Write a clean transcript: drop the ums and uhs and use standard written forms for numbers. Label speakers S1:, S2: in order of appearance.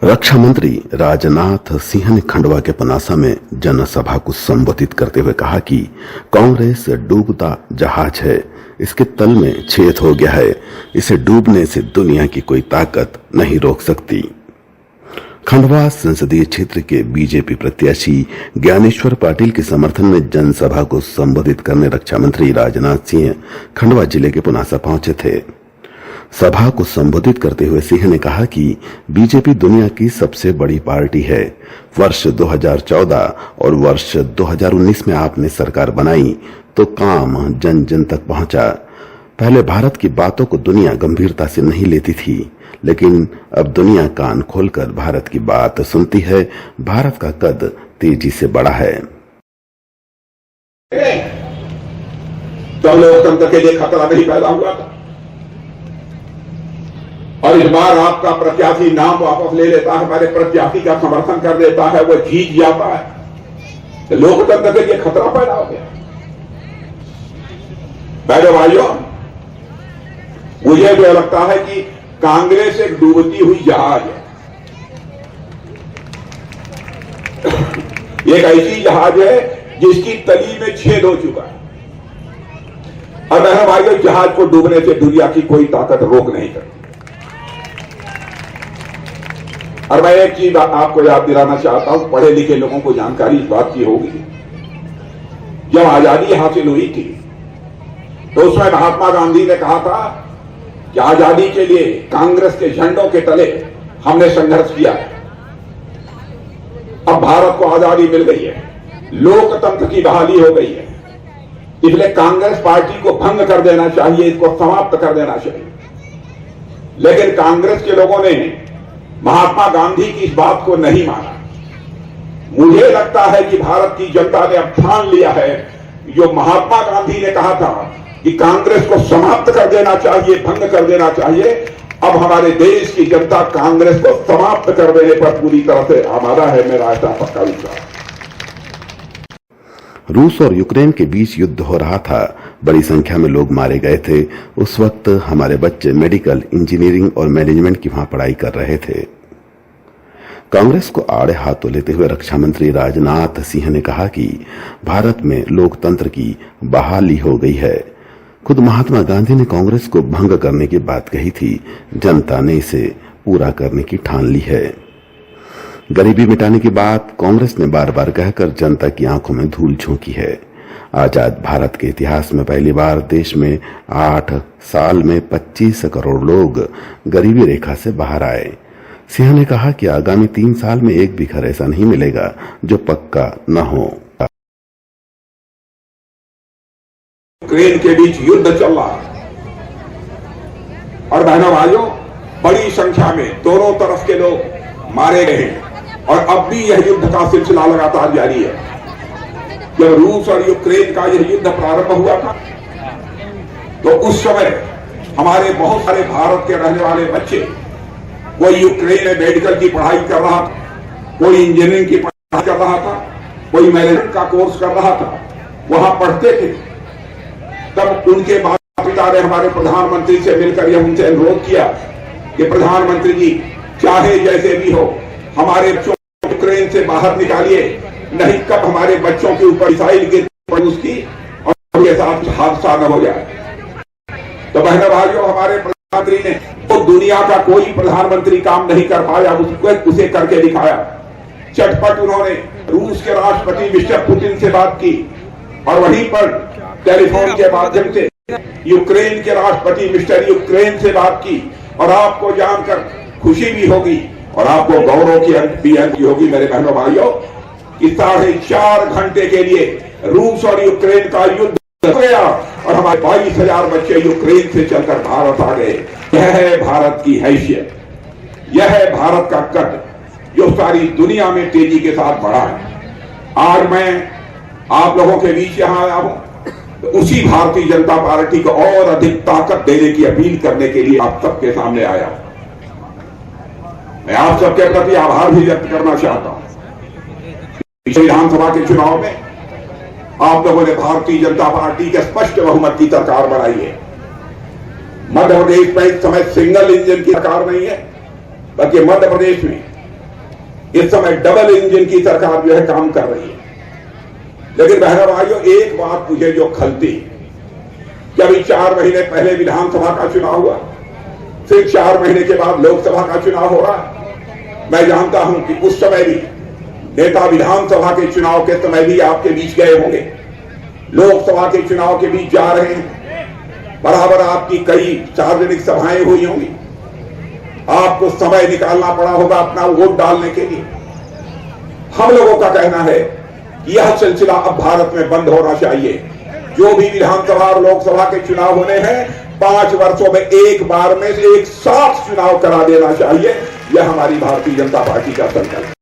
S1: रक्षा मंत्री राजनाथ सिंह ने खंडवा के पनासा में जनसभा को संबोधित करते हुए कहा कि कांग्रेस डूबता जहाज है, इसके तल में छेद हो गया है, इसे डूबने से दुनिया की कोई ताकत नहीं रोक सकती। खंडवा संसदीय क्षेत्र के बीजेपी प्रत्याशी ज्ञानेश्वर पाटिल के समर्थन में जनसभा को संबोधित करने रक्षा मंत्री राजनाथ सिंह खंडवा जिले के पुनासा पहुंचे थे। सभा को संबोधित करते हुए सिंह ने कहा कि बीजेपी दुनिया की सबसे बड़ी पार्टी है। वर्ष 2014 और वर्ष 2019 में आपने सरकार बनाई तो काम जन जन तक पहुंचा। पहले भारत की बातों को दुनिया गंभीरता से नहीं लेती थी, लेकिन अब दुनिया कान खोलकर भारत की बात सुनती है। भारत का कद तेजी से बढ़ा है।
S2: तो लोकतंत्र के लिए खतरा नहीं पैदा हुआ था और इस बार आपका प्रत्याशी नाम वापस ले लेता है, हमारे प्रत्याशी का समर्थन कर देता है, वो जीत जाता है, तो लोकतंत्र के लिए खतरा पैदा हो गया। मेरे भाइयों, मुझे तो लगता है कि कांग्रेस एक डूबती हुई जहाज है। एक ऐसी जहाज है जिसकी तली में छेद हो चुका है और मेरे भाइयों, जहाज को डूबने से दुनिया की कोई ताकत रोक नहीं सकती। और मैं एक चीज आपको याद दिलाना चाहता हूं, पढ़े लिखे लोगों को जानकारी इस बात की होगी, जब आजादी हासिल हुई थी तो उसमें महात्मा गांधी ने कहा था कि आजादी के लिए कांग्रेस के झंडों के तले हमने संघर्ष किया है। अब भारत को आजादी मिल गई है, लोकतंत्र की बहाली हो गई है, इसलिए कांग्रेस पार्टी को भंग कर देना चाहिए, इसको समाप्त कर देना चाहिए। लेकिन कांग्रेस के लोगों ने महात्मा गांधी की इस बात को नहीं माना। मुझे लगता है कि भारत की जनता ने अब ठान लिया है, जो महात्मा गांधी ने कहा था कि कांग्रेस को समाप्त कर देना चाहिए, भंग कर देना चाहिए, अब हमारे देश की जनता कांग्रेस को समाप्त कर देने पर पूरी तरह से आमादा है। मेरा ऐसा पक्का विश्वास।
S1: रूस और यूक्रेन के बीच युद्ध हो रहा था, बड़ी संख्या में लोग मारे गए थे। उस वक्त हमारे बच्चे मेडिकल, इंजीनियरिंग और मैनेजमेंट की वहां पढ़ाई कर रहे थे। कांग्रेस को आड़े हाथों लेते हुए रक्षा मंत्री राजनाथ सिंह ने कहा कि भारत में लोकतंत्र की बहाली हो गई है। खुद महात्मा गांधी ने कांग्रेस को भंग करने की बात कही थी, जनता ने इसे पूरा करने की ठान ली है। गरीबी मिटाने की बात कांग्रेस ने बार बार कहकर जनता की आंखों में धूल झोंकी है। आजाद भारत के इतिहास में पहली बार देश में 8 साल में 25 करोड़ लोग गरीबी रेखा से बाहर आए। सिंह ने कहा कि आगामी 3 साल में एक भी घर ऐसा नहीं मिलेगा जो पक्का न हो।
S2: यूक्रेन के बीच युद्ध चल रहा है और बहनों भाइयों, बड़ी संख्या में दोनों तरफ के लोग मारे गए हैं और अब भी यह युद्ध का सिलसिला लगातार जारी है। जब रूस और यूक्रेन का यह युद्ध प्रारंभ हुआ था तो उस समय हमारे बहुत सारे भारत के रहने वाले बच्चे, कोई यूक्रेन में मेडिकल की पढ़ाई कर रहा था, कोई इंजीनियरिंग की पढ़ाई कर रहा था, कोई मैनेजमेंट का कोर्स कर रहा था, वहां पढ़ते थे। तब उनके माता पिता ने हमारे प्रधानमंत्री से मिलकर यह उनसे अनुरोध किया कि प्रधानमंत्री जी, चाहे जैसे भी हो हमारे बच्चों को यूक्रेन से बाहर निकालिए, नहीं कब हमारे बच्चों के ऊपर मिसाइल गिर पड़ी उसकी और उनके साथ हादसा न हो जाए। तो बहनों भाइयों, हमारे प्रधानमंत्री ने तो दुनिया का कोई प्रधानमंत्री काम नहीं कर पाया, उसे करके दिखाया। चटपट उन्होंने रूस के राष्ट्रपति मिस्टर पुतिन से बात की और वहीं पर टेलीफोन के माध्यम से यूक्रेन के राष्ट्रपति मिस्टर यूक्रेन से बात की। और आपको जानकर खुशी भी होगी और आपको गौरव की होगी मेरे बहनों भाइयों कि 4.5 घंटे के लिए रूस और यूक्रेन का युद्ध हो गया और हमारे 22,000 बच्चे यूक्रेन से चलकर भारत आ गए। यह है भारत की हैसियत, यह है भारत का कद जो सारी दुनिया में तेजी के साथ बढ़ा है। आज मैं आप लोगों के बीच यहां आया हूं तो उसी भारतीय जनता पार्टी को और अधिक ताकत देने की अपील करने के लिए आप सबके सामने आया। मैं आप सबके प्रति आभार भी व्यक्त करना चाहता हूं। पिछले विधानसभा के चुनाव में आप लोगों ने भारतीय जनता पार्टी के स्पष्ट बहुमत की सरकार बनाई है। मध्य प्रदेश में इस समय सिंगल इंजन की सरकार नहीं है, बल्कि मध्य प्रदेश में इस समय डबल इंजन की सरकार जो है काम कर रही है। लेकिन बहनों भाइयों, एक बात मुझे जो खलती कि अभी 4 महीने पहले विधानसभा का चुनाव हुआ, फिर 4 महीने के बाद लोकसभा का चुनाव हो रहा है। मैं जानता हूं कि उस समय भी नेता विधानसभा के चुनाव के समय भी आपके बीच गए होंगे, लोकसभा के चुनाव के बीच जा रहे हैं, बराबर आपकी कई सार्वजनिक सभाएं हुई होंगी, आपको समय निकालना पड़ा होगा अपना वोट डालने के लिए। हम लोगों का कहना है कि यह सिलसिला अब भारत में बंद होना चाहिए। जो भी विधानसभा और लोकसभा के चुनाव होने हैं, 5 वर्षों में एक बार में एक साथ चुनाव करा देना चाहिए। यह हमारी भारतीय जनता पार्टी का संकल्प है।